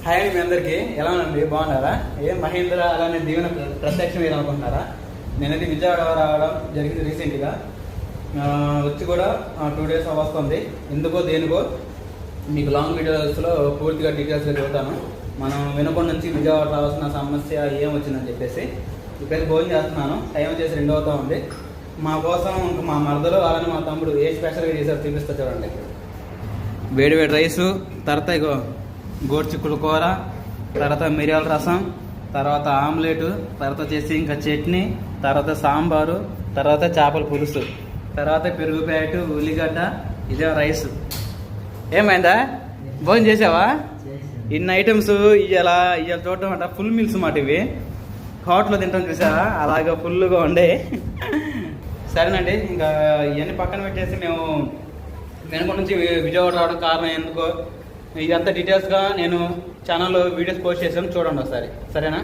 Hi అండి, మీ అందరికీ ఎలా ఉందండి? బాగున్నారా? మహేంద్ర అలానే దీవెన ప్రత్యక్షం అనుకుంటున్నారా? నేనైతే విజయవాడ రావడం జరిగింది రీసెంట్గా. వచ్చి కూడా 2 days వస్తుంది. ఎందుకో దేనికో మీకు లాంగ్ వీడియోస్లో పూర్తిగా డీటెయిల్స్గా చెబుతాను. మనం వినకొండ నుంచి విజయవాడ రావాల్సిన సమస్య ఏం వచ్చిందని చెప్పేసి ఇక్కడికి భోజనం చేస్తున్నాను. టైం వచ్చేసి 2 అవుతా ఉంది. మా కోసం మా మరదలు అలానే మా తమ్ముడు ఏ స్పెషల్గా చేశారు చూపిస్తా చూడండి. వేడి వేడి రైసు, తర్వాత ఇగో గోరుచిక్కుడు కూర, తర్వాత మిరియాల రసం, తర్వాత ఆమ్లెట్, తర్వాత వచ్చేసి ఇంకా చట్నీ, తర్వాత సాంబారు, తర్వాత చేపల పులుసు, తర్వాత పెరుగు ప్యాకెట్, ఉల్లిగడ్డ, ఇదే రైస్. ఏమైందా? భోజనం చేసావా? ఇన్ని ఐటమ్స్ ఇవాళ చూడటం అంట ఫుల్ మీల్స్ మాట. ఇవి హోటల్లో తింటాం చూసావా, అలాగా ఫుల్గా ఉండే. సరేనండి, ఇంకా ఇవన్నీ పక్కన పెట్టేసి మేము వెనుకొండ నుంచి విజయవాడ రావడం కారణం ఎందుకో ఇదంతా డీటెయిల్స్గా నేను ఛానల్లో వీడియోస్ పోస్ట్ చేసాను, చూడండి ఒకసారి. సరేనా?